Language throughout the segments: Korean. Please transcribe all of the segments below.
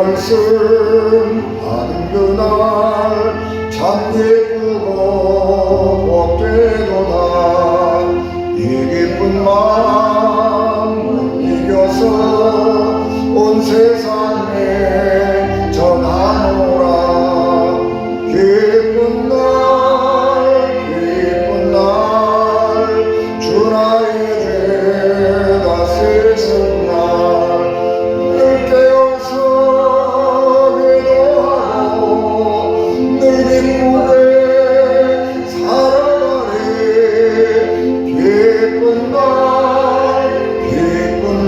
말씀 받은 그날 참 예쁘고 복되도다. 이 기쁜 마음 못 이겨서 온 세상에 전하노라. 기쁜 날 주 나의 죄 다 씻은 날 늘 깨어서 기도하고 늘 기쁘게 살아가리. 기쁜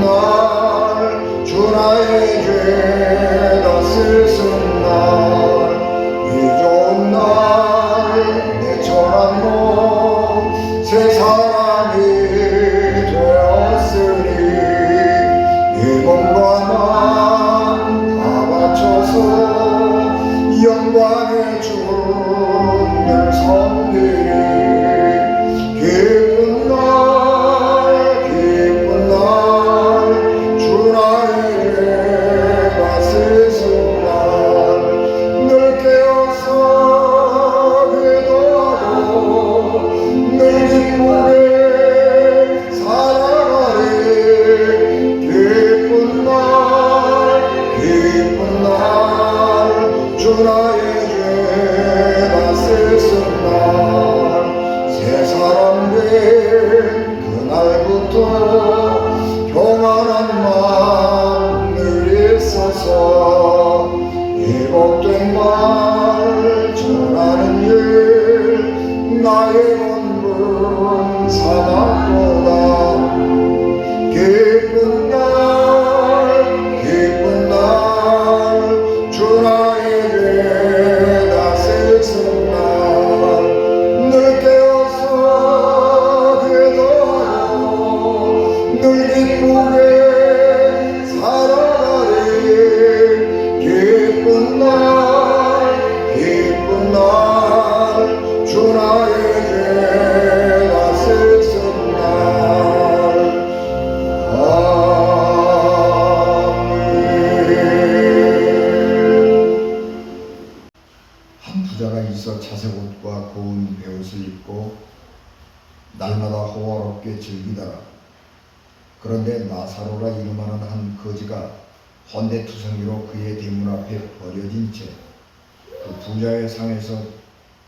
날 주 나의 죄 다 씻은 날 이 좋은 날 내 천한 몸 새 사람이 되었으니 이 몸과 맘 다 바쳐서 영광의 주를 섬기리. 기쁜 날 주 나의 죄 다 씻은 날 늘 깨어서 기도하고 늘 기쁘게 살아가리. 기쁜 날 주 나의 죄 다 씻은 날 새 사람 된 그날부터 평안한 마음 늘 있어서 이 복된 말 전하는 일 나의 본분 삼았도다. 기쁜 날 주 나의 죄 다 씻은 날 늘 깨어서 기도하고 늘 기쁘게 살아가리. 기쁜 날 주 나의 죄 다 씻은 날. 한 부자가 있어 차색 옷과 고운 베옷을 입고 날마다 호화롭게 즐기더라. 그런데 나사로라 이름하는 한 거지가 헌데투성이로 그의 대문 앞에 버려진 채 그 부자의 상에서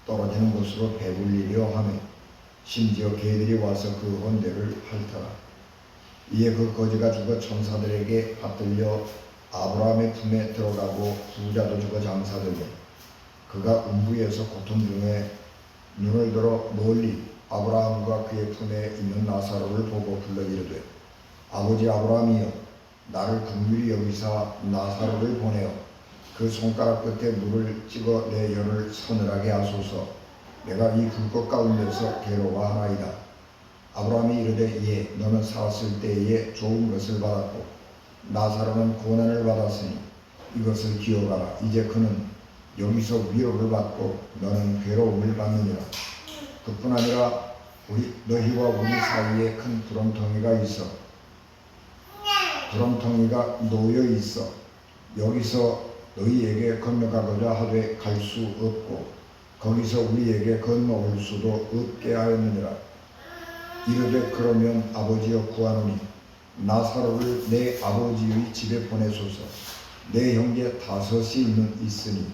떨어지는 곳으로 배불리려 하며 심지어 개들이 와서 그 헌데를 핥더라. 이에 그 거지가 죽어 천사들에게 받들려 아브라함의 품에 들어가고 부자도 죽어 장사되며 그가 음부에서 고통 중에 눈을 들어 멀리 아브라함과 그의 품에 있는 나사로를 보고 불러 이르되 아버지 아브라함이여 나를 긍휼히 여기사 나사로를 보내어 그 손가락 끝에 물을 찍어 내 혀를 서늘하게 하소서. 내가 이 불꽃 가운데서 괴로워하나이다. 아브라함이 이르되 예 너는 살았을 때에 좋은 것을 받았고 나사로는 고난을 받았으니 이것을 기억하라. 이제 그는 여기서 위로를 받고 너는 괴로움을 받느니라. 그뿐 아니라 너희와 우리 사이에 큰 구렁텅이가 있어 구렁텅이가 놓여 있어 여기서 너희에게 건너가고자 하되 갈 수 없고 거기서 우리에게 건너올 수도 없게 하였느니라. 이르되 그러면 아버지여 구하노니 나사로를 내 아버지의 집에 보내소서. 내 형제 5이 있으니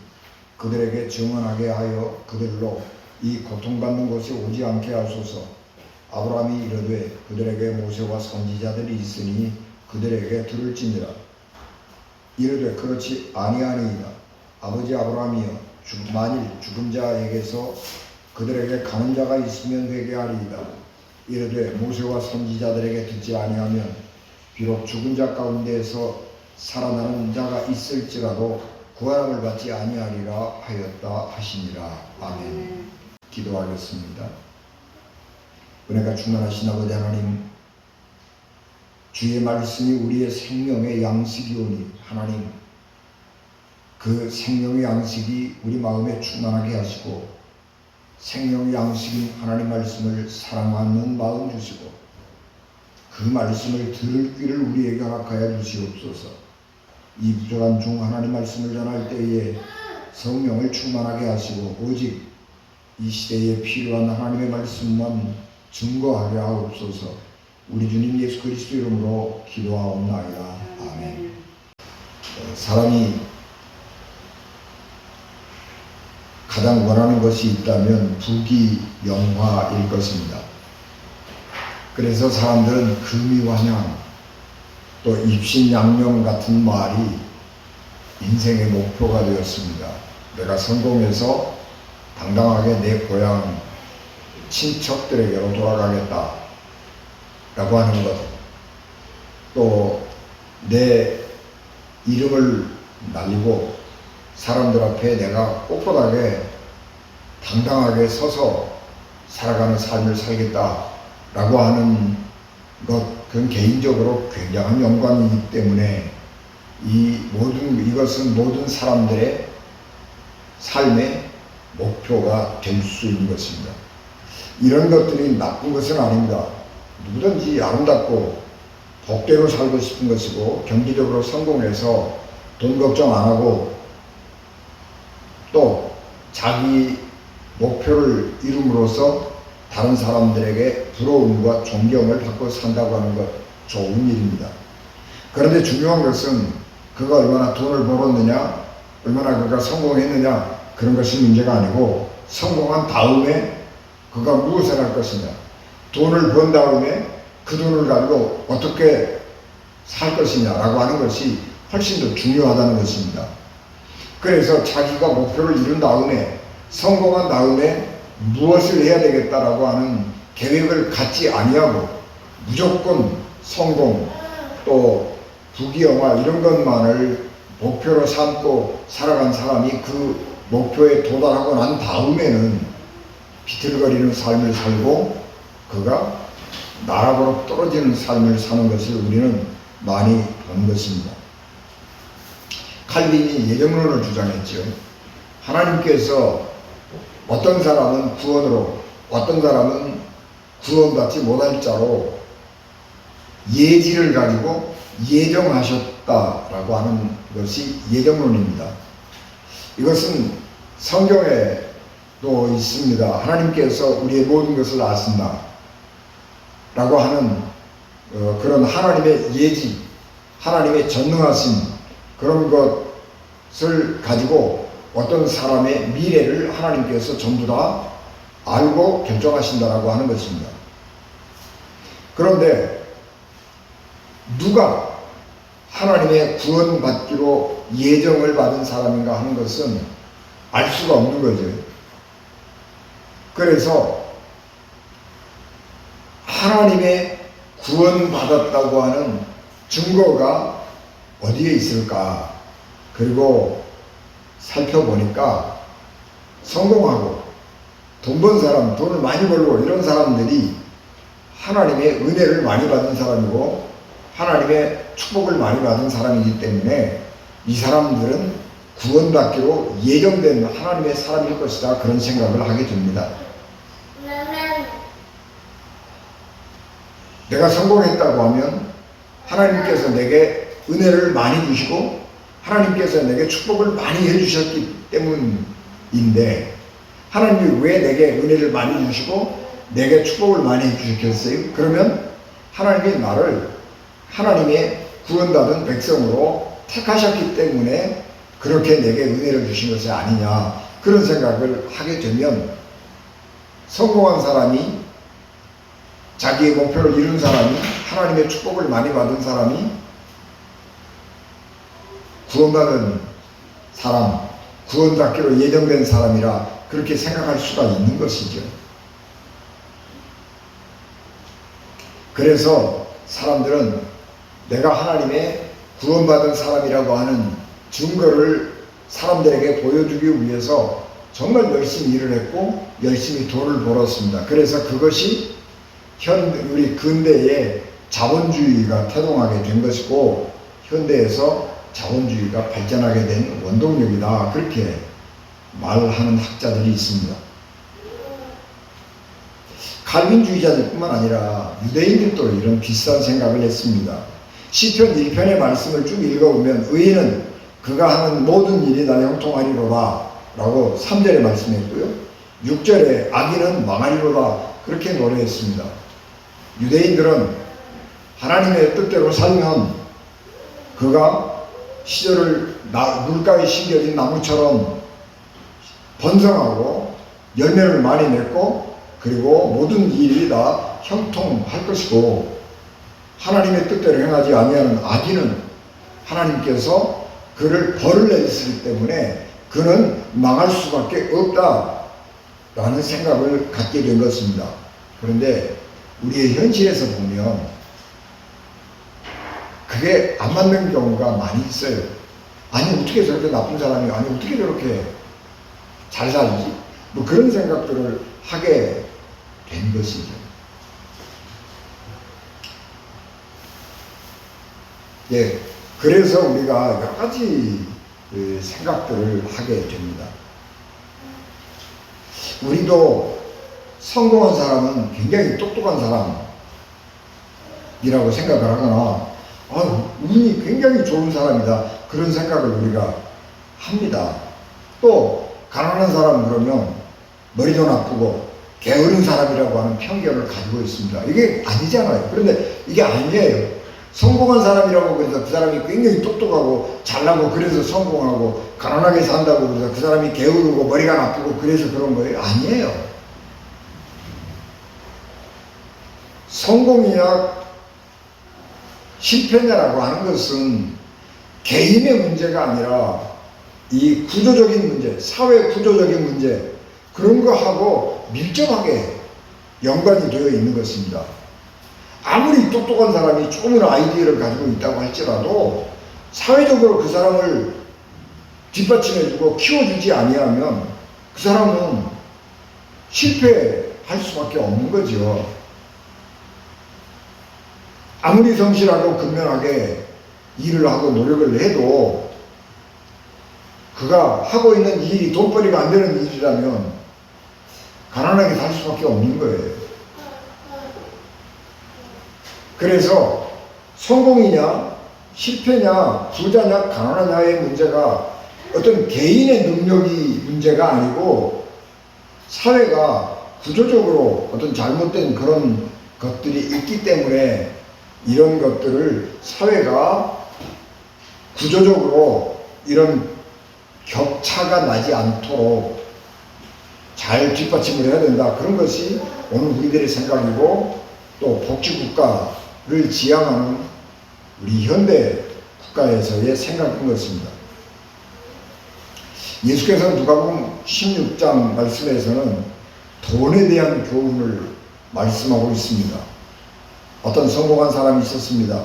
그들에게 증언하게 하여 그들로 이 고통받는 곳에 오지 않게 하소서. 아브라함이 이르되 그들에게 모세와 선지자들이 있으니 그들에게 들을지니라. 이르되 그렇지 아니하니이다. 아버지 아브라함이여 만일 죽은 자에게서 그들에게 가는 자가 있으면 회개하리이다. 이르되 모세와 선지자들에게 듣지 아니하면 비록 죽은 자 가운데에서 살아나는 자가 있을지라도 구원함을 받지 아니하리라 하였다 하시니라. 아멘. 기도하겠습니다. 은혜가 충만하신 아버지 하나님, 주의 말씀이 우리의 생명의 양식이오니 하나님 그 생명의 양식이 우리 마음에 충만하게 하시고 생명의 양식인 하나님 말씀을 사랑하는 마음 주시고 그 말씀을 들을 귀를 우리에게 허락하여 주시옵소서. 이 부족한 중 하나님 말씀을 전할 때에 성령을 충만하게 하시고 오직 이 시대에 필요한 하나님의 말씀만 증거하게 하옵소서. 우리 주님 예수 그리스도 이름으로 기도하옵나이다. 아멘. 사람이 가장 원하는 것이 있다면 부귀영화일 것입니다. 그래서 사람들은 금이환양 또 입신양명 같은 말이 인생의 목표가 되었습니다. 내가 성공해서 당당하게 내 고향 친척들에게로 돌아가겠다 라고 하는 것, 또 내 이름을 날리고 사람들 앞에 내가 꼿꼿하게 당당하게 서서 살아가는 삶을 살겠다 라고 하는 것, 그건 개인적으로 굉장한 영광이기 때문에 이것은 모든 사람들의 삶의 목표가 될 수 있는 것입니다. 이런 것들이 나쁜 것은 아닙니다. 누구든지 아름답고 복대로 살고 싶은 것이고 경제적으로 성공해서 돈 걱정 안 하고 또 자기 목표를 이룸으로써 다른 사람들에게 부러움과 존경을 받고 산다고 하는 것, 좋은 일입니다. 그런데 중요한 것은 그가 얼마나 돈을 벌었느냐, 얼마나 그가 성공했느냐, 그런 것이 문제가 아니고 성공한 다음에 그가 무엇을 할 것이냐, 돈을 번 다음에 그 돈을 가지고 어떻게 살 것이냐라고 하는 것이 훨씬 더 중요하다는 것입니다. 그래서 자기가 목표를 이룬 다음에 성공한 다음에 무엇을 해야 되겠다라고 하는 계획을 갖지 아니하고 무조건 성공 또 부귀영화 이런 것만을 목표로 삼고 살아간 사람이 그 목표에 도달하고 난 다음에는 비틀거리는 삶을 살고 그가 나락으로 떨어지는 삶을 사는 것을 우리는 많이 본 것입니다. 칼빈이 예정론을 주장했죠. 하나님께서 어떤 사람은 구원으로, 어떤 사람은 구원받지 못할 자로 예지를 가지고 예정하셨다라고 하는 것이 예정론입니다. 이것은 성경에도 있습니다. 하나님께서 우리의 모든 것을 아신다 라고 하는 그런 하나님의 예지, 하나님의 전능하심, 그런 것을 가지고 어떤 사람의 미래를 하나님께서 전부 다 알고 결정하신다라고 하는 것입니다. 그런데 누가 하나님의 구원받기로 예정을 받은 사람인가 하는 것은 알 수가 없는 거죠. 그래서 하나님의 구원받았다고 하는 증거가 어디에 있을까? 그리고 살펴보니까 성공하고 돈 번 사람, 돈을 많이 벌고 이런 사람들이 하나님의 은혜를 많이 받은 사람이고 하나님의 축복을 많이 받은 사람이기 때문에 이 사람들은 구원받기로 예정된 하나님의 사람일 것이다, 그런 생각을 하게 됩니다. 내가 성공했다고 하면 하나님께서 내게 은혜를 많이 주시고 하나님께서 내게 축복을 많이 해주셨기 때문인데 하나님이 왜 내게 은혜를 많이 주시고 내게 축복을 많이 해주셨겠어요? 그러면 하나님이 나를 하나님의 구원받은 백성으로 택하셨기 때문에 그렇게 내게 은혜를 주신 것이 아니냐, 그런 생각을 하게 되면 성공한 사람이, 자기의 목표를 이룬 사람이, 하나님의 축복을 많이 받은 사람이 구원받은 사람, 구원받기로 예정된 사람이라 그렇게 생각할 수가 있는 것이죠. 그래서 사람들은 내가 하나님의 구원받은 사람이라고 하는 증거를 사람들에게 보여주기 위해서 정말 열심히 일을 했고 열심히 돈을 벌었습니다. 그래서 그것이 우리 근대의 자본주의가 태동하게 된 것이고 현대에서 자본주의가 발전하게 된 원동력이다, 그렇게 말하는 학자들이 있습니다. 칼빈주의자들뿐만 아니라 유대인들도 이런 비슷한 생각을 했습니다. 시편 1편의 말씀을 쭉 읽어보면 의인은 그가 하는 모든 일이 다 형통하리로다 라고 3절에 말씀했고요. 6절에 악인은 망하리로다 그렇게 노래했습니다. 유대인들은 하나님의 뜻대로 살면 그가 시절을 물가에 심겨진 나무처럼 번성하고 열매를 많이 맺고 그리고 모든 일이 다 형통할 것이고, 하나님의 뜻대로 행하지 아니하는 악인은 하나님께서 그를 벌을 내리시기 때문에 그는 망할 수밖에 없다라는 생각을 갖게 된 것입니다. 그런데 우리의 현실에서 보면 그게 안 맞는 경우가 많이 있어요. 아니 어떻게 저렇게 나쁜 사람이, 아니 어떻게 저렇게 잘 살지? 뭐 그런 생각들을 하게 된 것이죠. 예, 그래서 우리가 여러 가지 생각들을 하게 됩니다. 우리도 성공한 사람은 굉장히 똑똑한 사람이라고 생각을 하거나 운이 굉장히 좋은 사람이다 그런 생각을 우리가 합니다. 또 가난한 사람 그러면 머리도 나쁘고 게으른 사람이라고 하는 편견을 가지고 있습니다. 이게 아니잖아요. 그런데 이게 아니에요. 성공한 사람이라고 그래서 그 사람이 굉장히 똑똑하고 잘나고 그래서 성공하고, 가난하게 산다고 그래서 그 사람이 게으르고 머리가 나쁘고 그래서 그런 거예요? 아니에요. 성공이냐 실패냐라고 하는 것은 개인의 문제가 아니라 이 구조적인 문제, 사회 구조적인 문제, 그런 거하고 밀접하게 연관이 되어 있는 것입니다. 아무리 똑똑한 사람이 좋은 아이디어를 가지고 있다고 할지라도 사회적으로 그 사람을 뒷받침해주고 키워주지 아니하면 그 사람은 실패할 수밖에 없는 거죠. 아무리 성실하고 근면하게 일을 하고 노력을 해도 그가 하고 있는 일이 돈벌이가 안 되는 일이라면 가난하게 살 수밖에 없는 거예요. 그래서 성공이냐 실패냐 부자냐 가난하냐의 문제가 어떤 개인의 능력이 문제가 아니고 사회가 구조적으로 어떤 잘못된 그런 것들이 있기 때문에 이런 것들을 사회가 구조적으로 이런 격차가 나지 않도록 잘 뒷받침을 해야 된다. 그런 것이 오늘 우리들의 생각이고 또 복지국가를 지향하는 우리 현대 국가에서의 생각인 것입니다. 예수께서는 누가복음 16장 말씀에서는 돈에 대한 교훈을 말씀하고 있습니다. 어떤 성공한 사람이 있었습니다.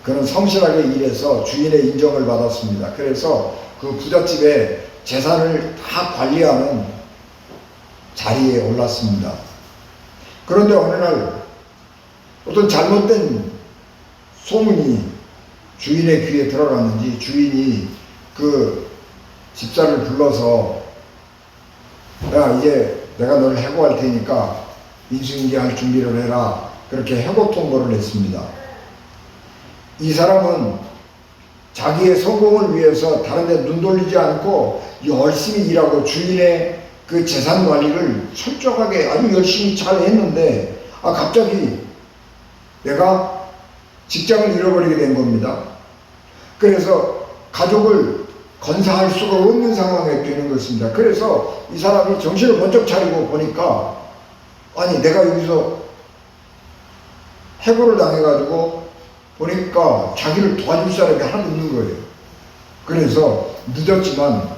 그는 성실하게 일해서 주인의 인정을 받았습니다. 그래서 그 부잣집의 재산을 다 관리하는 자리에 올랐습니다. 그런데 어느 날 어떤 잘못된 소문이 주인의 귀에 들어갔는지 주인이 그 집사를 불러서 야, 이제 내가 너를 해고할 테니까 인수인계할 준비를 해라. 그렇게 해고 통보를 했습니다. 이 사람은 자기의 성공을 위해서 다른 데 눈 돌리지 않고 열심히 일하고 주인의 그 재산 관리를 철저하게 아주 열심히 잘 했는데 갑자기 내가 직장을 잃어버리게 된 겁니다. 그래서 가족을 건사할 수가 없는 상황에 되는 것입니다. 그래서 이 사람이 정신을 번쩍 차리고 보니까 아니 내가 여기서 해고를 당해가지고 보니까 자기를 도와줄 사람이 하나도 없는 거예요. 그래서 늦었지만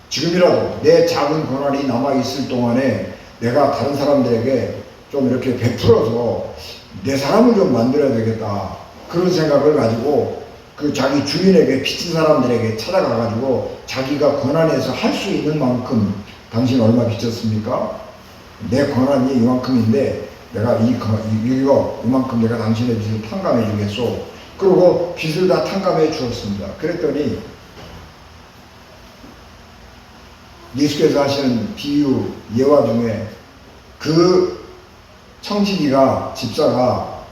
지금이라도 내 작은 권한이 남아있을 동안에 내가 다른 사람들에게 좀 이렇게 베풀어서 내 사람을 좀 만들어야 되겠다. 그런 생각을 가지고 그 자기 주인에게 빚진 사람들에게 찾아가가지고 자기가 권한에서 할 수 있는 만큼 당신 얼마 빚졌습니까? 내 권한이 이만큼인데 내가 이만큼 내가 당신의 빚을 탕감해 주겠소. 그리고 빚을 다 탕감해 주었습니다. 그랬더니 예수께서 하시는 비유 예화 중에 그 청지기가 집사가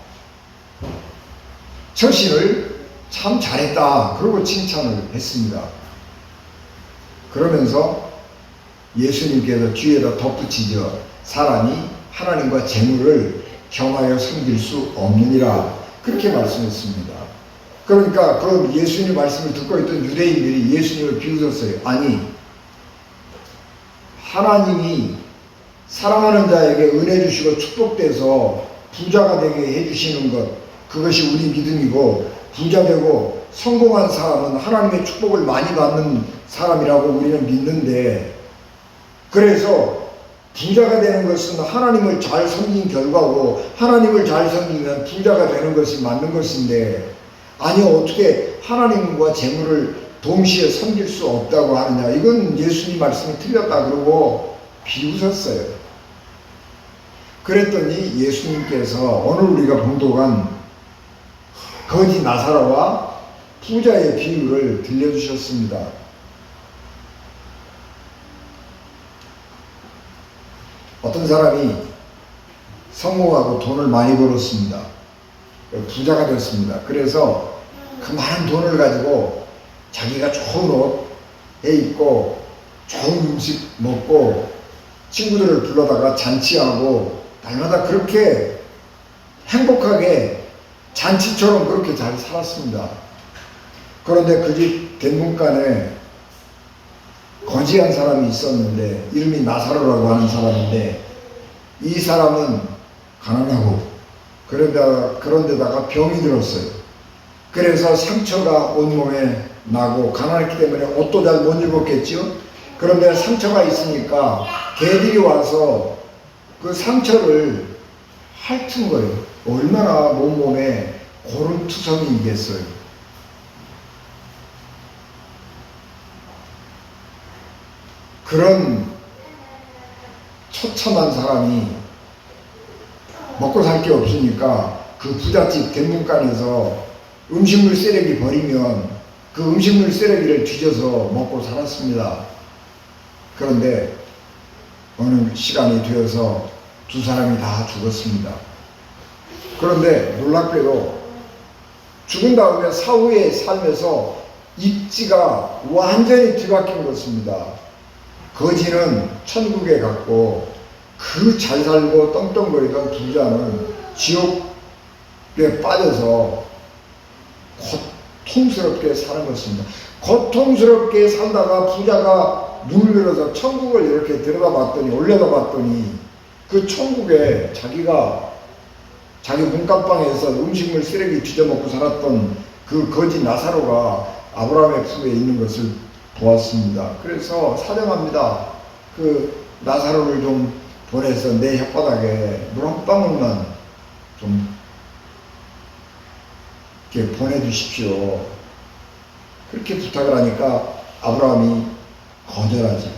처신을 참 잘했다. 그러고 칭찬을 했습니다. 그러면서 예수님께서 뒤에다 덧붙이죠. 사람이 하나님과 재물을 겸하여 섬길 수 없느니라. 그렇게 말씀했습니다. 그러니까 그 예수님 말씀을 듣고 있던 유대인들이 예수님을 비웃었어요. 아니, 하나님이 사랑하는 자에게 은혜 주시고 축복돼서 부자가 되게 해주시는 것, 그것이 우리 믿음이고, 부자 되고 성공한 사람은 하나님의 축복을 많이 받는 사람이라고 우리는 믿는데, 그래서 부자가 되는 것은 하나님을 잘 섬긴 결과고, 하나님을 잘 섬기면 부자가 되는 것이 맞는 것인데, 아니 어떻게 하나님과 재물을 동시에 섬길 수 없다고 하느냐. 이건 예수님 말씀이 틀렸다 그러고 비웃었어요. 그랬더니 예수님께서 오늘 우리가 봉독한 거지 나사로와 부자의 비유를 들려주셨습니다. 어떤 사람이 성공하고 돈을 많이 벌었습니다. 부자가 됐습니다. 그래서 그 많은 돈을 가지고 자기가 좋은 옷에 입고 좋은 음식 먹고 친구들을 불러다가 잔치하고 날마다 그렇게 행복하게 잔치처럼 그렇게 잘 살았습니다. 그런데 그 집 대문간에 거지한 사람이 있었는데, 이름이 나사로라고 하는 사람인데, 이 사람은 가난하고 그런데다가 병이 들었어요. 그래서 상처가 온몸에 나고 가난했기 때문에 옷도 잘 못 입었겠죠. 그런데 상처가 있으니까 개들이 와서 그 상처를 핥은 거예요. 얼마나 몸에 고름투성이 있겠어요. 그런 처참한 사람이 먹고 살 게 없으니까 그 부잣집 대문간에서 음식물 쓰레기 버리면 그 음식물 쓰레기를 뒤져서 먹고 살았습니다. 그런데 어느 시간이 되어서 두 사람이 다 죽었습니다. 그런데 놀랍게도 죽은 다음에 사후의 삶에서 입지가 완전히 뒤바뀐 것입니다. 거지는 천국에 갔고, 그 잘 살고 떵떵거리던 부자는 지옥에 빠져서 고통스럽게 사는 것입니다. 고통스럽게 살다가 부자가 눈을 들어서 천국을 이렇게 들여다봤더니, 올려다봤더니 그 천국에 자기가 자기 문간방에서 음식물 쓰레기 뒤져먹고 살았던 그 거지 나사로가 아브라함의 품에 있는 것을 보았습니다. 그래서 사정합니다. 그 나사로를 좀 보내서 내 혓바닥에 물 한 방울만 좀 이렇게 보내주십시오. 그렇게 부탁을 하니까 아브라함이 거절하지.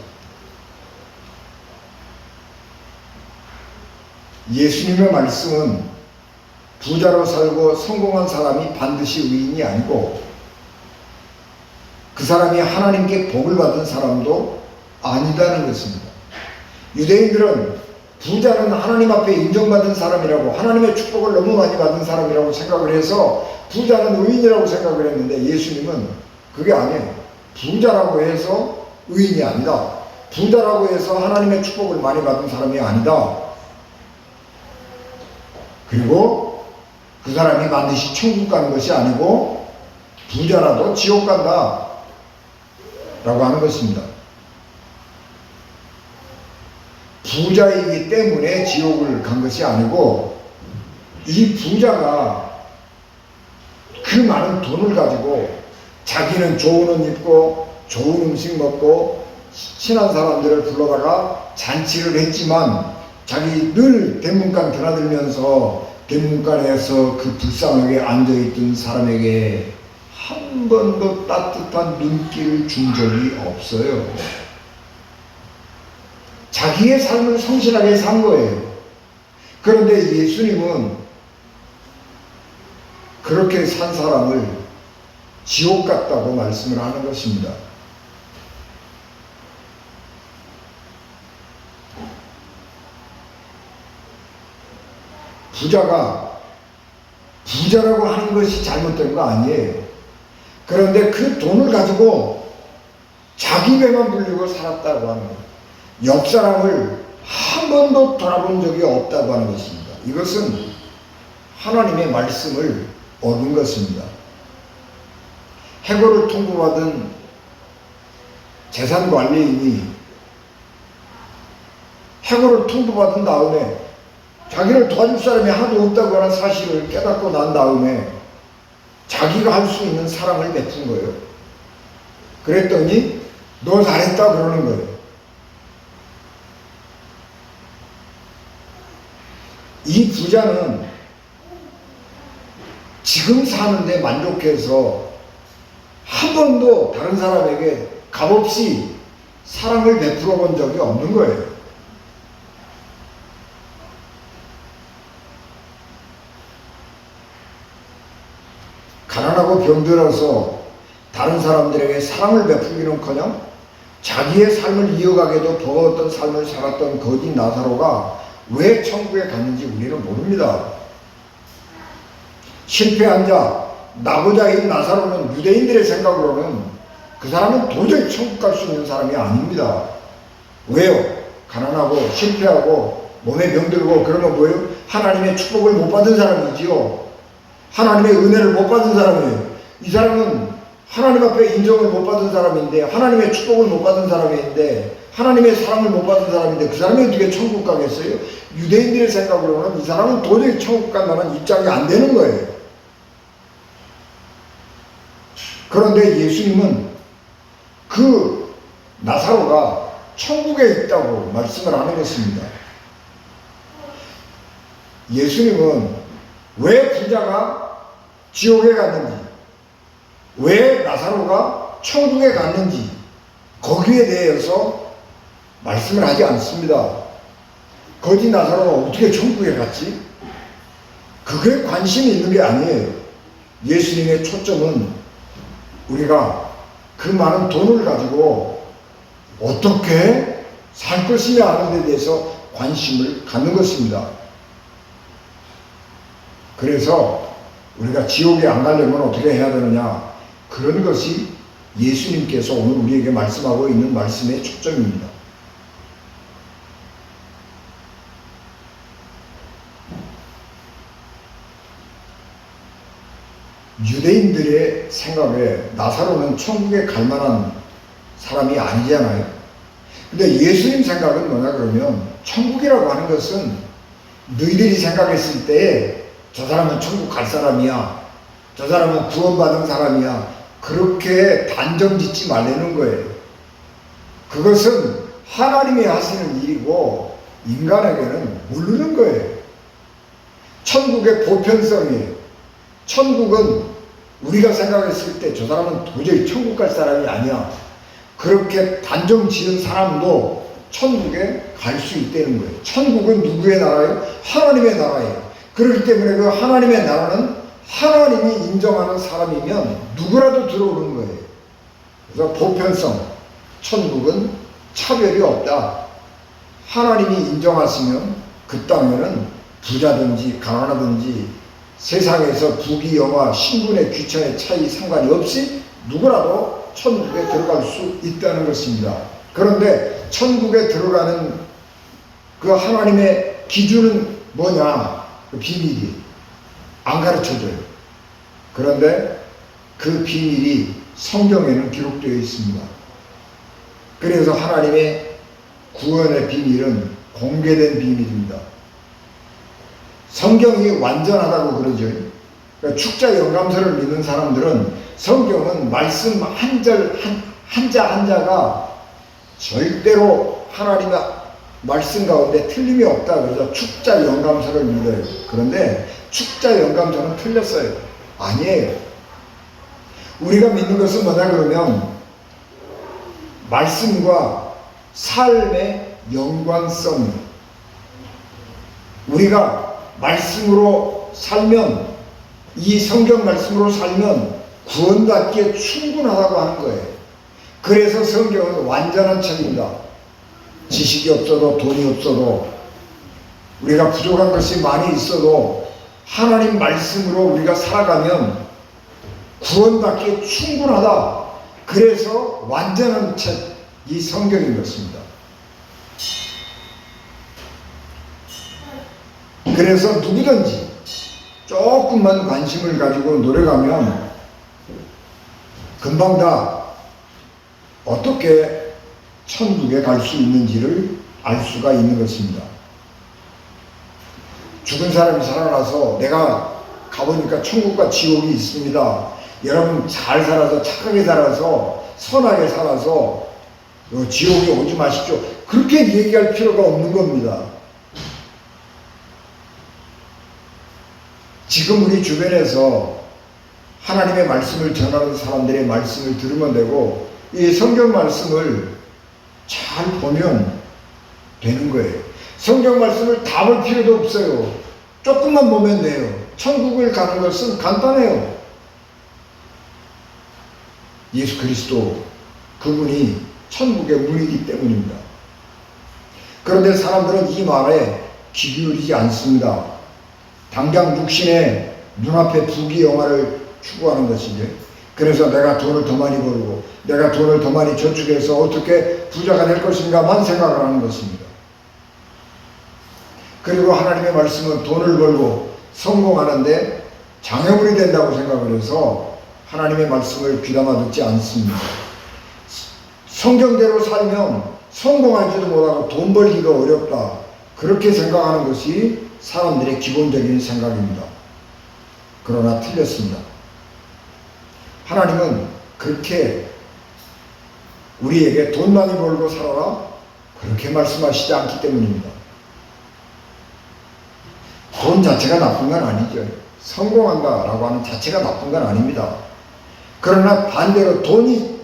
예수님의 말씀은 부자로 살고 성공한 사람이 반드시 의인이 아니고, 그 사람이 하나님께 복을 받은 사람도 아니다는 것입니다. 유대인들은 부자는 하나님 앞에 인정받은 사람이라고, 하나님의 축복을 너무 많이 받은 사람이라고 생각을 해서 부자는 의인이라고 생각을 했는데, 예수님은 그게 아니에요. 부자라고 해서 의인이 아니다. 부자라고 해서 하나님의 축복을 많이 받은 사람이 아니다. 그리고 그 사람이 반드시 천국 가는 것이 아니고 부자라도 지옥 간다 라고 하는 것입니다. 부자이기 때문에 지옥을 간 것이 아니고, 이 부자가 그 많은 돈을 가지고 자기는 좋은 옷 입고 좋은 음식 먹고 친한 사람들을 불러다가 잔치를 했지만, 자기 늘 대문간 드나들면서 대문간에서 그 불쌍하게 앉아있던 사람에게 한 번도 따뜻한 눈길을 준 적이 없어요. 자기의 삶을 성실하게 산 거예요. 그런데 예수님은 그렇게 산 사람을 지옥 같다고 말씀을 하는 것입니다. 부자가 부자라고 하는 것이 잘못된 거 아니에요. 그런데 그 돈을 가지고 자기 배만 불리고 살았다고 하는 거예요. 옆 사람을 한 번도 돌아본 적이 없다고 하는 것입니다. 이것은 하나님의 말씀을 어긴 것입니다. 해고를 통보받은 재산관리인이 해고를 통보받은 다음에 자기를 도와줄 사람이 하나도 없다고 하는 사실을 깨닫고 난 다음에 자기가 할 수 있는 사랑을 베푼 거예요. 그랬더니 너 잘했다 그러는 거예요. 이 부자는 지금 사는데 만족해서 한 번도 다른 사람에게 값없이 사랑을 베풀어 본 적이 없는 거예요. 가난하고 병들어서 다른 사람들에게 사랑을 베풀기는커녕 자기의 삶을 이어가게도 버거웠던 삶을 살았던 거지 나사로가 왜 천국에 갔는지 우리는 모릅니다. 실패한 자, 나부자인 나사로는 유대인들의 생각으로는 그 사람은 도저히 천국 갈 수 있는 사람이 아닙니다. 왜요? 가난하고 실패하고 몸에 병들고 그러면 뭐예요? 하나님의 축복을 못 받은 사람이지요. 하나님의 은혜를 못 받은 사람이에요. 이 사람은 하나님 앞에 인정을 못 받은 사람인데, 하나님의 축복을 못 받은 사람인데, 하나님의 사랑을 못 받은 사람인데 그 사람이 어떻게 천국 가겠어요? 유대인들의 생각으로는 이 사람은 도저히 천국 간다는 입장이 안 되는 거예요. 그런데 예수님은 그 나사로가 천국에 있다고 말씀을 하는 것입니다. 예수님은 왜 부자가 지옥에 갔는지, 왜 나사로가 천국에 갔는지 거기에 대해서 말씀을 하지 않습니다. 거지 나사로가 어떻게 천국에 갔지? 그게 관심이 있는 게 아니에요. 예수님의 초점은 우리가 그 많은 돈을 가지고 어떻게 살 것이냐 하는 데 대해서 관심을 갖는 것입니다. 그래서 우리가 지옥에 안 가려면 어떻게 해야 되느냐, 그런 것이 예수님께서 오늘 우리에게 말씀하고 있는 말씀의 초점입니다. 유대인들의 생각에 나사로는 천국에 갈 만한 사람이 아니잖아요. 근데 예수님 생각은 뭐냐 그러면, 천국이라고 하는 것은 너희들이 생각했을 때 저 사람은 천국 갈 사람이야, 저 사람은 구원받은 사람이야, 그렇게 단정 짓지 말라는 거예요. 그것은 하나님이 하시는 일이고 인간에게는 모르는 거예요. 천국의 보편성이에요. 천국은 우리가 생각했을 때 저 사람은 도저히 천국 갈 사람이 아니야, 그렇게 단정 지은 사람도 천국에 갈 수 있다는 거예요. 천국은 누구의 나라예요? 하나님의 나라예요. 그렇기 때문에 그 하나님의 나라는 하나님이 인정하는 사람이면 누구라도 들어오는 거예요. 그래서 보편성, 천국은 차별이 없다. 하나님이 인정하시면 그 땅에는 부자든지 가난하든지 세상에서 부귀 영화 신분의 귀천의 차이 상관이 없이 누구라도 천국에 들어갈 수 있다는 것입니다. 그런데 천국에 들어가는 그 하나님의 기준은 뭐냐? 그 비밀이 안 가르쳐줘요. 그런데 그 비밀이 성경에는 기록되어 있습니다. 그래서 하나님의 구원의 비밀은 공개된 비밀입니다. 성경이 완전하다고 그러죠. 그러니까 축자 영감서를 믿는 사람들은 성경은 말씀 한자 한자가 절대로 하나님의 말씀 가운데 틀림이 없다 그래서 축자 영감서를 믿어요. 그런데 축자 영감서는 틀렸어요. 아니에요. 우리가 믿는 것은 뭐냐 그러면 말씀과 삶의 연관성. 우리가 말씀으로 살면, 이 성경 말씀으로 살면 구원받기에 충분하다고 하는 거예요. 그래서 성경은 완전한 책입니다. 지식이 없어도 돈이 없어도 우리가 부족한 것이 많이 있어도 하나님 말씀으로 우리가 살아가면 구원받기에 충분하다. 그래서 완전한 책, 이 성경인 것입니다. 그래서 누구든지 조금만 관심을 가지고 노력하면 금방 다 어떻게 천국에 갈 수 있는지를 알 수가 있는 것입니다. 죽은 사람이 살아나서 내가 가보니까 천국과 지옥이 있습니다. 여러분 잘 살아서 착하게 살아서 선하게 살아서 지옥에 오지 마십시오. 그렇게 얘기할 필요가 없는 겁니다. 지금 우리 주변에서 하나님의 말씀을 전하는 사람들의 말씀을 들으면 되고 이 성경 말씀을 잘 보면 되는 거예요. 성경 말씀을 다 볼 필요도 없어요. 조금만 보면 돼요. 천국을 가는 것은 간단해요. 예수 그리스도 그분이 천국의 문이기 때문입니다. 그런데 사람들은 이 말에 귀 기울이지 않습니다. 당장 육신의 눈앞에 부귀영화를 추구하는 것이죠. 그래서 내가 돈을 더 많이 벌고 내가 돈을 더 많이 저축해서 어떻게 부자가 될 것인가만 생각을 하는 것입니다. 그리고 하나님의 말씀은 돈을 벌고 성공하는데 장애물이 된다고 생각을 해서 하나님의 말씀을 귀담아 듣지 않습니다. 성경대로 살면 성공하지도 못하고 돈 벌기가 어렵다. 그렇게 생각하는 것이 사람들의 기본적인 생각입니다. 그러나 틀렸습니다. 하나님은 그렇게 우리에게 돈 많이 벌고 살아라 그렇게 말씀하시지 않기 때문입니다. 돈 자체가 나쁜 건 아니죠. 성공한다라고 하는 자체가 나쁜 건 아닙니다. 그러나 반대로 돈이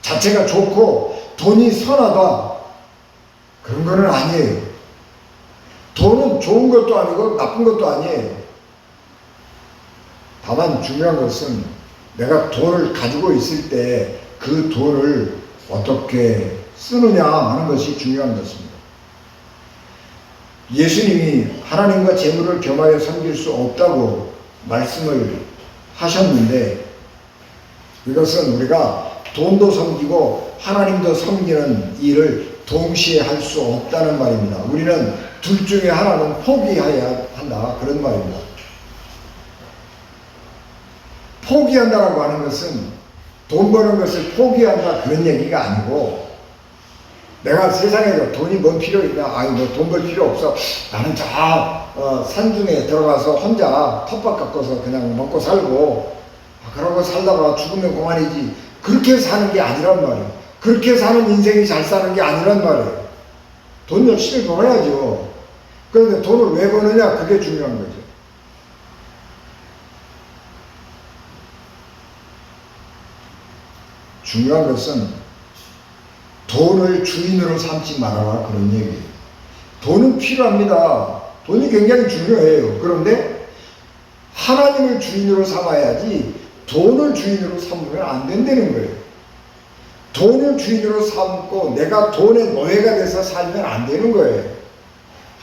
자체가 좋고 돈이 선하다 그런 건 아니에요. 돈은 좋은 것도 아니고 나쁜 것도 아니에요. 다만 중요한 것은 내가 돈을 가지고 있을 때 그 돈을 어떻게 쓰느냐 하는 것이 중요한 것입니다. 예수님이 하나님과 재물을 겸하여 섬길 수 없다고 말씀을 하셨는데 이것은 우리가 돈도 섬기고 하나님도 섬기는 일을 동시에 할 수 없다는 말입니다. 우리는 둘 중에 하나는 포기해야 한다 그런 말입니다. 포기한다라고 하는 것은 돈 버는 것을 포기한다 그런 얘기가 아니고 내가 세상에서 돈이 뭔 필요 있냐 아니 뭐 돈 벌 필요 없어 나는 저 산중에 들어가서 혼자 텃밭 가꿔서 그냥 먹고 살고 그러고 살다가 죽으면 그만이지 그렇게 사는 게 아니란 말이에요. 그렇게 사는 인생이 잘 사는 게 아니란 말이에요. 돈 열심히 벌어야죠. 그런데 돈을 왜 버느냐 그게 중요한 거죠. 중요한 것은 돈을 주인으로 삼지 말아라 그런 얘기예요. 돈은 필요합니다. 돈이 굉장히 중요해요. 그런데 하나님을 주인으로 삼아야지 돈을 주인으로 삼으면 안 된다는 거예요. 돈을 주인으로 삼고 내가 돈의 노예가 돼서 살면 안 되는 거예요.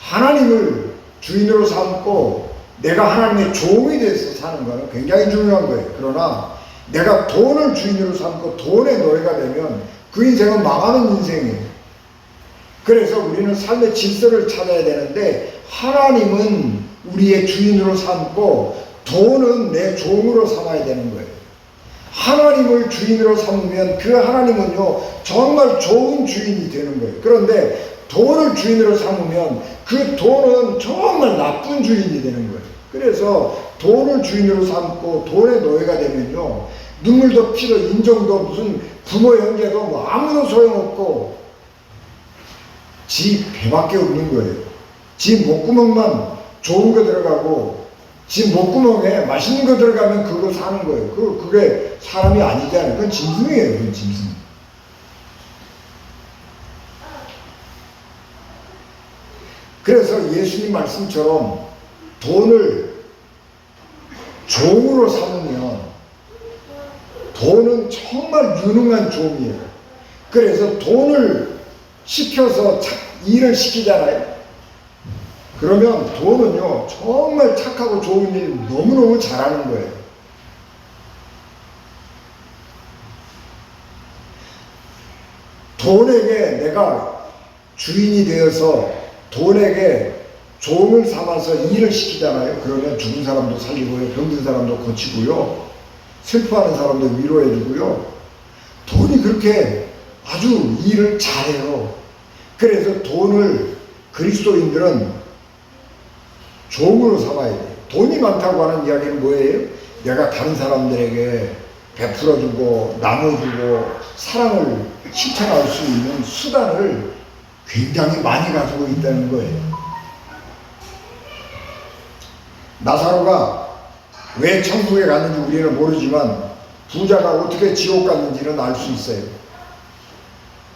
하나님을 주인으로 삼고 내가 하나님의 종이 돼서 사는 것은 굉장히 중요한 거예요. 그러나 내가 돈을 주인으로 삼고 돈의 노예가 되면 그 인생은 망하는 인생이에요. 그래서 우리는 삶의 질서를 찾아야 되는데 하나님은 우리의 주인으로 삼고 돈은 내 종으로 삼아야 되는 거예요. 하나님을 주인으로 삼으면 그 하나님은요 정말 좋은 주인이 되는 거예요. 그런데 돈을 주인으로 삼으면 그 돈은 정말 나쁜 주인이 되는 거예요. 그래서 돈을 주인으로 삼고 돈의 노예가 되면요 눈물도 피도 인정도 무슨 부모 형제도 뭐 아무도 소용없고 지 배밖에 없는 거예요. 지 목구멍만 좋은 거 들어가고 지 목구멍에 맛있는 거 들어가면 그거 사는 거예요. 그게 사람이 아니잖아요. 그건 짐승이에요. 그건 짐승. 그래서 예수님 말씀처럼 돈을 종으로 삼으면 돈은 정말 유능한 종이에요. 그래서 돈을 시켜서 일을 시키잖아요. 그러면 돈은요 정말 착하고 좋은 일 너무너무 잘하는 거예요. 돈에게 내가 주인이 되어서 돈에게 종을 삼아서 일을 시키잖아요. 그러면 죽은 사람도 살리고요, 병든 사람도 고치고요, 슬퍼하는 사람도 위로해주고요. 돈이 그렇게 아주 일을 잘해요. 그래서 돈을 그리스도인들은 종으로 삼아야 돼요. 돈이 많다고 하는 이야기는 뭐예요? 내가 다른 사람들에게 베풀어주고 나눠주고 사랑을 실천할 수 있는 수단을 굉장히 많이 가지고 있다는 거예요. 나사로가 왜 천국에 갔는지 우리는 모르지만 부자가 어떻게 지옥 갔는지는 알 수 있어요.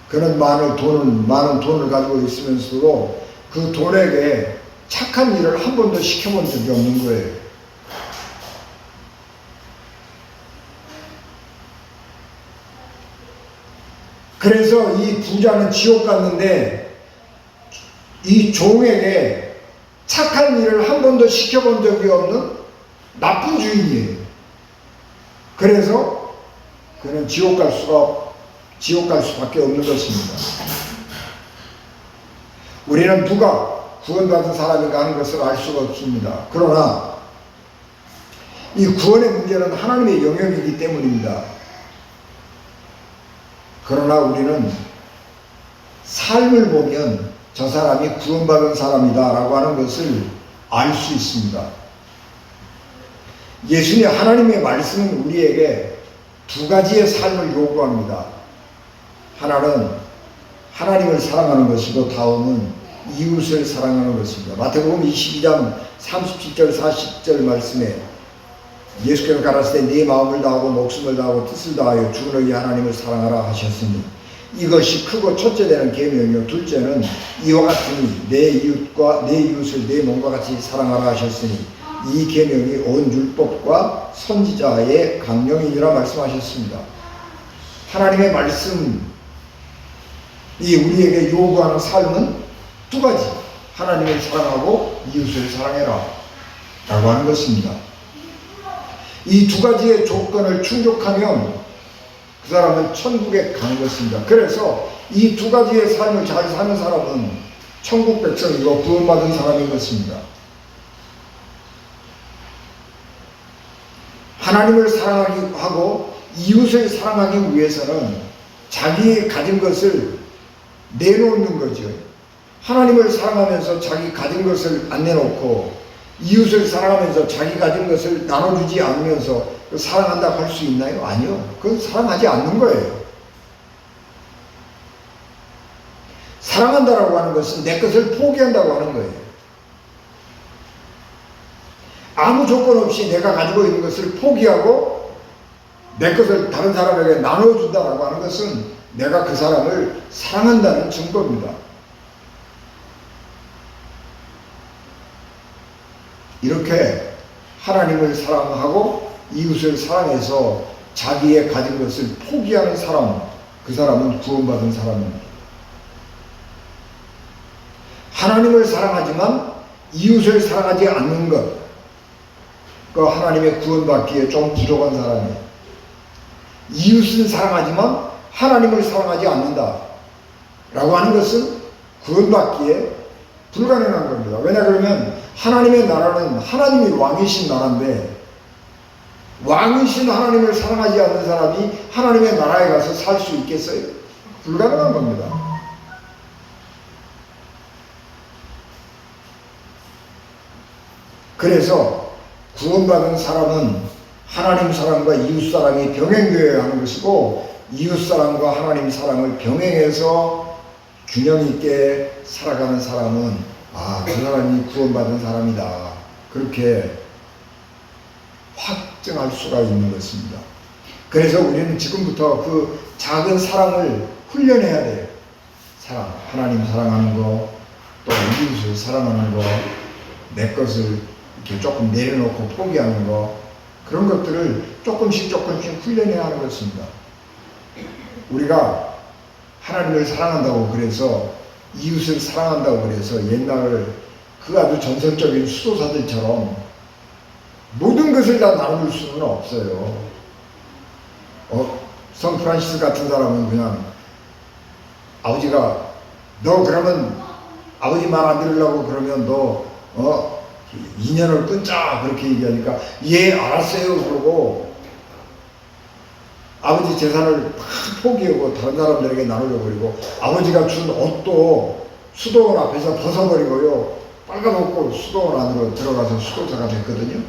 그는 많은 돈을 가지고 있으면서도 그 돈에게 착한 일을 한 번도 시켜본 적이 없는 거예요. 그래서 이 부자는 지옥 갔는데 이 종에게 착한 일을 한 번도 시켜본 적이 없는 나쁜 주인이에요. 그래서 그는 지옥 갈 수밖에 없는 것입니다. 우리는 누가 구원받은 사람인가 하는 것을 알 수가 없습니다. 그러나 이 구원의 문제는 하나님의 영역이기 때문입니다. 그러나 우리는 삶을 보면 저 사람이 구원받은 사람이다 라고 하는 것을 알 수 있습니다. 예수님 하나님의 말씀은 우리에게 두 가지의 삶을 요구합니다. 하나는 하나님을 사랑하는 것이고 다음은 이웃을 사랑하는 것입니다. 마태복음 22장 37절 40절 말씀에 예수께서 가라사대 네 마음을 다하고 목숨을 다하고 뜻을 다하여 주 너희 하나님을 사랑하라 하셨으니 이것이 크고 첫째 되는 계명이요 둘째는 이와 같으니 내 이웃과 내 이웃을 내 몸과 같이 사랑하라 하셨으니 이 계명이 온 율법과 선지자의 강령이니라 말씀하셨습니다. 하나님의 말씀이 우리에게 요구하는 삶은 두 가지, 하나님을 사랑하고 이웃을 사랑해라 라고 하는 것입니다. 이 두 가지의 조건을 충족하면 그 사람은 천국에 가는 것입니다. 그래서 이 두 가지의 삶을 잘 사는 사람은 천국 백성이고 구원받은 사람인 것입니다. 하나님을 사랑하기 하고 이웃을 사랑하기 위해서는 자기 가진 것을 내놓는 거죠. 하나님을 사랑하면서 자기 가진 것을 안 내놓고 이웃을 사랑하면서 자기 가진 것을 나눠주지 않으면서 사랑한다고 할 수 있나요? 아니요. 그건 사랑하지 않는 거예요. 사랑한다라고 하는 것은 내 것을 포기한다고 하는 거예요. 아무 조건 없이 내가 가지고 있는 것을 포기하고 내 것을 다른 사람에게 나눠준다라고 하는 것은 내가 그 사람을 사랑한다는 증거입니다. 이렇게 하나님을 사랑하고 이웃을 사랑해서 자기의 가진 것을 포기하는 사람, 그 사람은 구원받은 사람입니다. 하나님을 사랑하지만 이웃을 사랑하지 않는 것, 그 하나님의 구원받기에 좀 부족한 사람이에요. 이웃은 사랑하지만 하나님을 사랑하지 않는다 라고 하는 것은 구원받기에 불가능한 겁니다. 왜냐 그러면 하나님의 나라는 하나님이 왕이신 나라인데 왕이신 하나님을 사랑하지 않는 사람이 하나님의 나라에 가서 살 수 있겠어요? 불가능한 겁니다. 그래서 구원받은 사람은 하나님 사랑과 이웃 사랑이 병행되어야 하는 것이고 이웃 사랑과 하나님 사랑을 병행해서 균형 있게 살아가는 사람은 그 사람이 구원받은 사람이다. 그렇게 확증할 수가 있는 것입니다. 그래서 우리는 지금부터 그 작은 사랑을 훈련해야 돼요. 사랑, 하나님 사랑하는 거, 또 이웃을 사랑하는 거, 내 것을 이렇게 조금 내려놓고 포기하는 거, 그런 것들을 조금씩 훈련해야 하는 것입니다. 우리가 하나님을 사랑한다고 그래서 이웃을 사랑한다고 그래서 옛날 그 아주 전설적인 수도사들처럼 모든 것을 다 나눠줄 수는 없어요. 성 프란시스 같은 사람은 그냥 아버지가 너 그러면 아버지 말 안 들으려고 그러면 너 인연을 끊자 그렇게 얘기하니까 예 알았어요 그러고 아버지 재산을 다 포기하고 다른 사람들에게 나누려고 그리고 아버지가 준 옷도 수도원 앞에서 벗어버리고요 빨가벗고 수도원 안으로 들어가서 수도사가 됐거든요.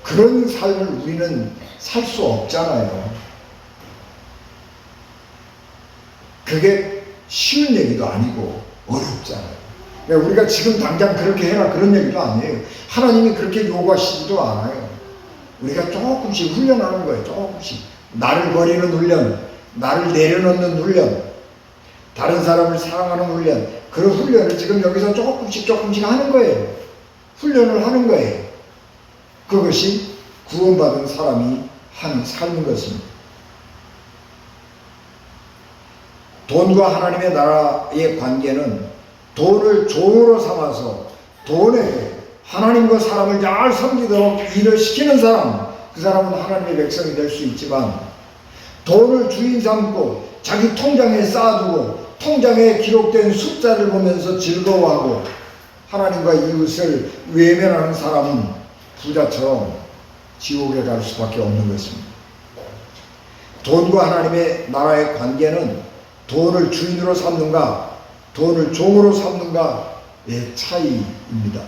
그런 삶을 우리는 살 수 없잖아요. 그게 쉬운 얘기도 아니고 어렵잖아요. 그러니까 우리가 지금 당장 그렇게 해라 그런 얘기도 아니에요. 하나님이 그렇게 요구하시지도 않아요. 우리가 조금씩 훈련하는 거예요. 조금씩. 나를 버리는 훈련, 나를 내려놓는 훈련, 다른 사람을 사랑하는 훈련, 그런 훈련을 지금 여기서 조금씩 하는 거예요. 훈련을 하는 거예요. 그것이 구원받은 사람이 하는 삶인 것입니다. 돈과 하나님의 나라의 관계는 돈을 종으로 삼아서 돈에 하나님과 사람을 잘 섬기도록 일을 시키는 사람, 그 사람은 하나님의 백성이 될 수 있지만 돈을 주인 삼고 자기 통장에 쌓아두고 통장에 기록된 숫자를 보면서 즐거워하고 하나님과 이웃을 외면하는 사람은 부자처럼 지옥에 갈 수밖에 없는 것입니다. 돈과 하나님의 나라의 관계는 돈을 주인으로 삼는가 돈을 종으로 삼는가의 차이입니다.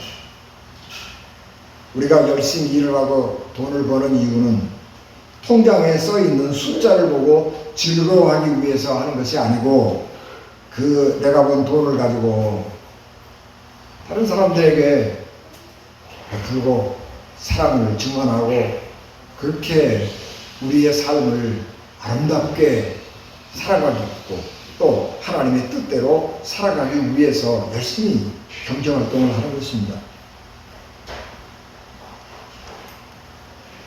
우리가 열심히 일을 하고 돈을 버는 이유는 통장에 써있는 숫자를 보고 즐거워하기 위해서 하는 것이 아니고 내가 번 돈을 가지고 다른 사람들에게 베풀고 사랑을 증언하고 그렇게 우리의 삶을 아름답게 살아가고 또 하나님의 뜻대로 살아가기 위해서 열심히 경제활동을 하는 것입니다.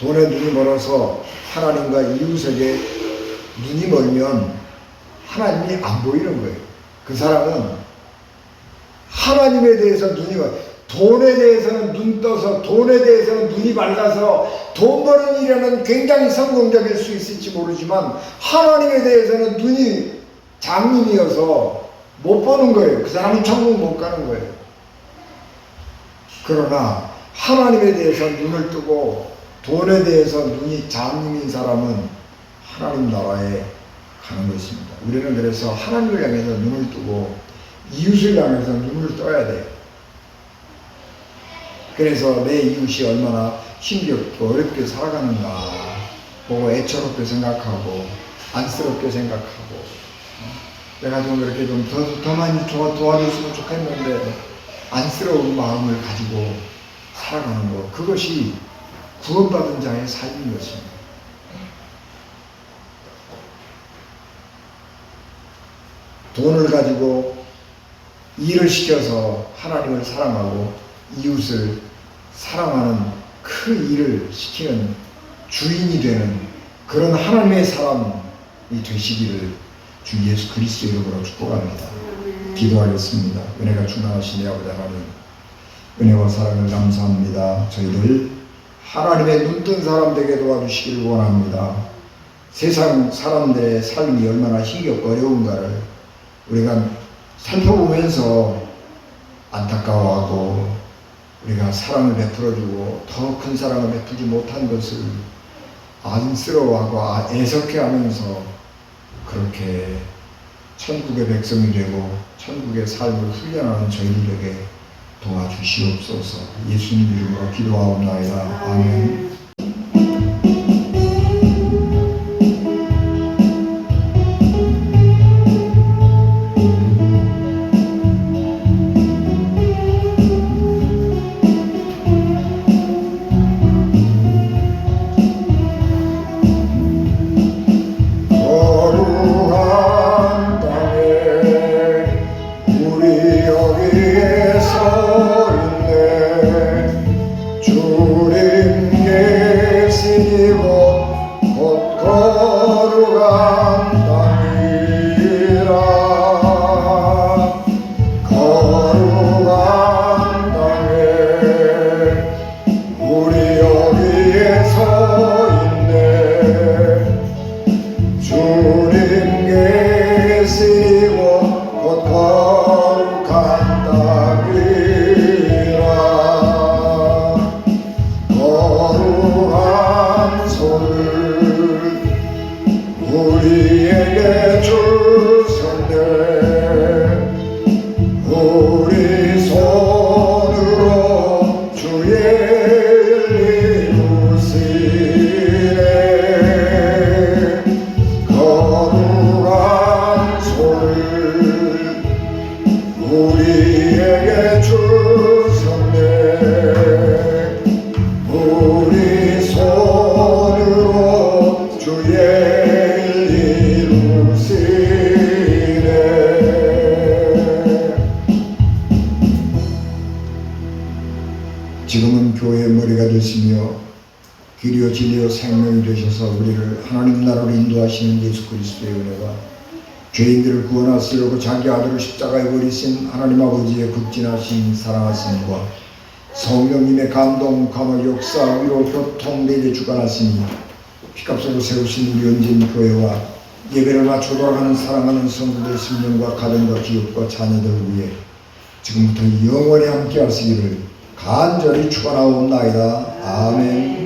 돈에 눈이 멀어서 하나님과 이웃에게 눈이 멀면 하나님이 안 보이는 거예요. 그 사람은 하나님에 대해서 눈이 멀어요. 돈에 대해서는 눈 떠서 돈에 대해서는 눈이 맑아서 돈 버는 일에는 굉장히 성공적일 수 있을지 모르지만 하나님에 대해서는 눈이 장님이어서 못 보는 거예요. 그 사람은 천국 못 가는 거예요. 그러나 하나님에 대해서 눈을 뜨고 돈에 대해서 눈이 장님인 사람은 하나님 나라에 가는 것입니다. 우리는 그래서 하나님을 향해서 눈을 뜨고 이웃을 향해서 눈을 떠야 돼요. 그래서 내 이웃이 얼마나 힘겹고 어렵게 살아가는가 보고 애처롭게 생각하고 안쓰럽게 생각하고 내가 좀 이렇게 좀 더 많이 도와줬으면 좋겠는데 안쓰러운 마음을 가지고 살아가는 것, 그것이 구원받은 자의 삶인 것입니다. 돈을 가지고 일을 시켜서 하나님을 사랑하고 이웃을 사랑하는 그 일을 시키는 주인이 되는 그런 하나님의 사람이 되시기를 주 예수 그리스도 이름으로 축복합니다. 기도하겠습니다. 은혜가 충만하신 아버지 하나님, 은혜와 사랑을 감사합니다. 저희들 하나님의 눈뜬 사람 되게 도와주시기를 원합니다. 세상 사람들의 삶이 얼마나 힘겹고 어려운가를 우리가 살펴보면서 안타까워하고 우리가 사랑을 베풀어주고 더 큰 사랑을 베풀지 못한 것을 안쓰러워하고 애석해하면서 그렇게 천국의 백성이 되고 천국의 삶을 훈련하는 저희들에게 도와주시옵소서. 예수님 이름으로 기도하옵나이다. 아멘. 주님께 우리에게 주셨네. 우리 손으로 주의 일 이루시네. 거룩한 손을 우리에게 주셨네. 우리 손으로 주의 일 이루시네. 지금은 교회의 머리가 되시며 길이요 진리요 생명이 되셔서 우리를 하나님 나라로 인도하시는 예수 그리스도의 은혜가 죄인들을 구원하시려고 자기 아들을 십자가에 버리신 하나님 아버지의 극진하신 사랑하심과 성령님의 감동, 감화, 역사, 위로, 교통, 내게 주관하시니 피값으로 세우신 우리 언진 교회와 예배를 맞춰 돌아가는 사랑하는 성도들 심령과 가정과 기업과 자녀들 위해 지금부터 영원히 함께 하시기를 간절히 축원하옵나이다. 아멘.